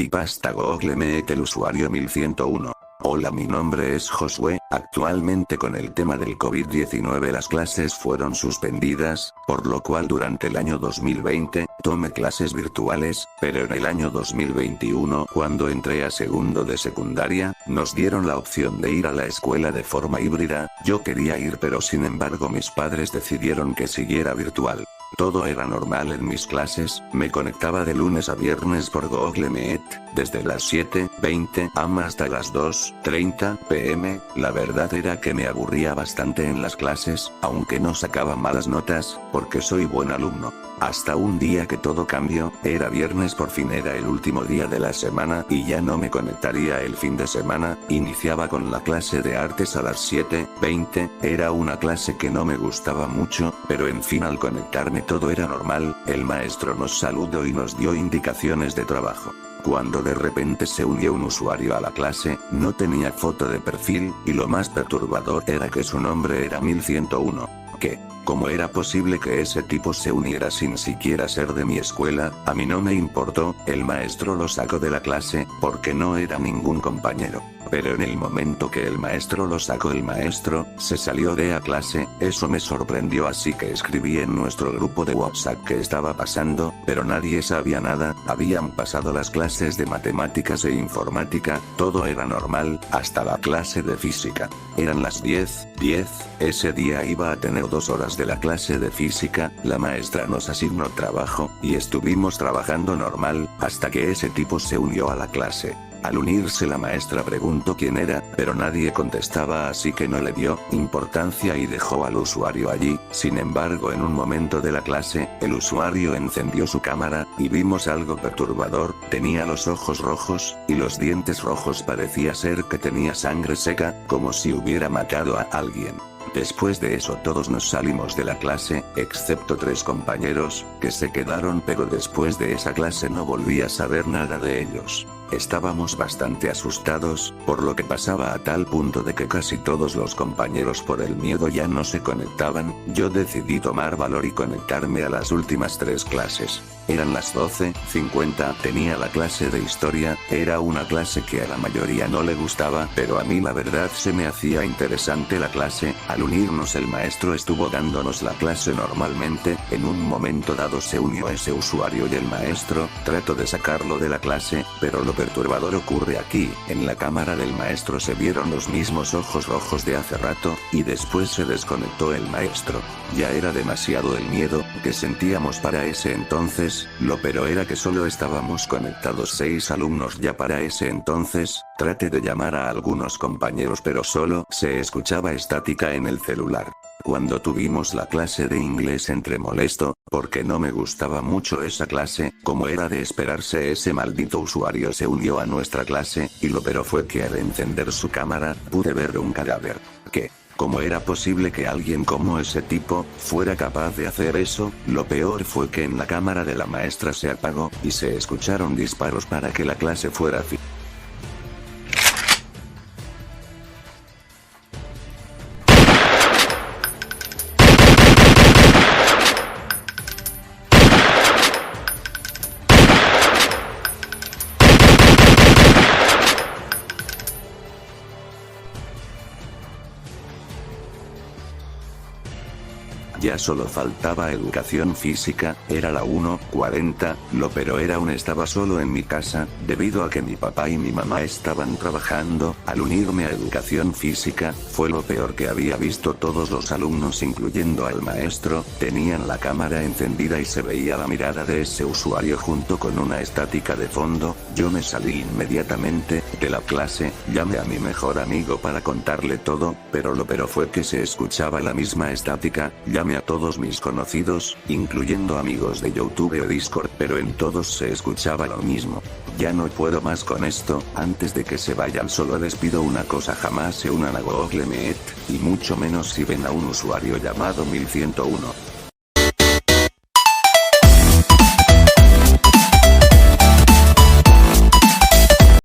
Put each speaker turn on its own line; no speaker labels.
Creepypasta Google Meet el usuario 1101. Hola, mi nombre es Josué. Actualmente con el tema del COVID-19 las clases fueron suspendidas, por lo cual durante el año 2020, tomé clases virtuales, pero en el año 2021 cuando entré a segundo de secundaria, nos dieron la opción de ir a la escuela de forma híbrida. Yo quería ir, pero sin embargo mis padres decidieron que siguiera virtual. Todo era normal en mis clases, me conectaba de lunes a viernes por Google Meet, desde las 7:20 am hasta las 2:30 pm, la verdad era que me aburría bastante en las clases, aunque no sacaba malas notas, porque soy buen alumno. Hasta un día que todo cambió, era viernes, por fin era el último día de la semana y ya no me conectaría el fin de semana. Iniciaba con la clase de artes a las 7:20, era una clase que no me gustaba mucho, pero en fin al conectarme todo era normal, el maestro nos saludó y nos dio indicaciones de trabajo. Cuando de repente se unió un usuario a la clase, no tenía foto de perfil, y lo más perturbador era que su nombre era 1101. ¿Qué? ¿Cómo era posible que ese tipo se uniera sin siquiera ser de mi escuela? A mí no me importó, el maestro lo sacó de la clase, porque no era ningún compañero. Pero en el momento que el maestro lo sacó, el maestro se salió de la clase, eso me sorprendió, así que escribí en nuestro grupo de WhatsApp qué estaba pasando, pero nadie sabía nada. Habían pasado las clases de matemáticas e informática, todo era normal, hasta la clase de física. Eran las 10:10, ese día iba a tener 2 horas de la clase de física, la maestra nos asignó trabajo, y estuvimos trabajando normal, hasta que ese tipo se unió a la clase. Al unirse la maestra preguntó quién era, pero nadie contestaba, así que no le dio importancia y dejó al usuario allí. Sin embargo, en un momento de la clase, el usuario encendió su cámara, y vimos algo perturbador, tenía los ojos rojos, y los dientes rojos, parecía ser que tenía sangre seca, como si hubiera matado a alguien. Después de eso todos nos salimos de la clase, excepto 3 compañeros, que se quedaron, pero después de esa clase no volví a saber nada de ellos. Estábamos bastante asustados, por lo que pasaba, a tal punto de que casi todos los compañeros por el miedo ya no se conectaban. Yo decidí tomar valor y conectarme a las últimas 3 clases. Eran las 12:50, tenía la clase de historia, era una clase que a la mayoría no le gustaba, pero a mí la verdad se me hacía interesante la clase. Al unirnos el maestro estuvo dándonos la clase normalmente, en un momento dado se unió ese usuario y el maestro trató de sacarlo de la clase, pero lo perturbador ocurre aquí, en la cámara del maestro se vieron los mismos ojos rojos de hace rato, y después se desconectó el maestro. Ya era demasiado el miedo que sentíamos para ese entonces, lo peor era que solo estábamos conectados 6 alumnos ya para ese entonces. Traté de llamar a algunos compañeros pero solo se escuchaba estática en el celular. Cuando tuvimos la clase de inglés entré molesto, porque no me gustaba mucho esa clase, como era de esperarse ese maldito usuario se unió a nuestra clase, y lo peor fue que al encender su cámara, pude ver un cadáver. ¿Qué? ¿Cómo era posible que alguien como ese tipo fuera capaz de hacer eso? Lo peor fue que en la cámara de la maestra se apagó, y se escucharon disparos para que la clase fuera Ya solo faltaba educación física, era la 1:40, lo peor era aún estaba solo en mi casa, debido a que mi papá y mi mamá estaban trabajando. Al unirme a educación física, fue lo peor que había visto. Todos los alumnos incluyendo al maestro, tenían la cámara encendida y se veía la mirada de ese usuario junto con una estática de fondo. Yo me salí inmediatamente de la clase, llamé a mi mejor amigo para contarle todo, pero lo peor fue que se escuchaba la misma estática. Llamé a todos mis conocidos, incluyendo amigos de YouTube o Discord, pero en todos se escuchaba lo mismo. Ya no puedo más con esto. Antes de que se vayan solo les pido una cosa: jamás se unan a Google Meet, y mucho menos si ven a un usuario llamado 1101.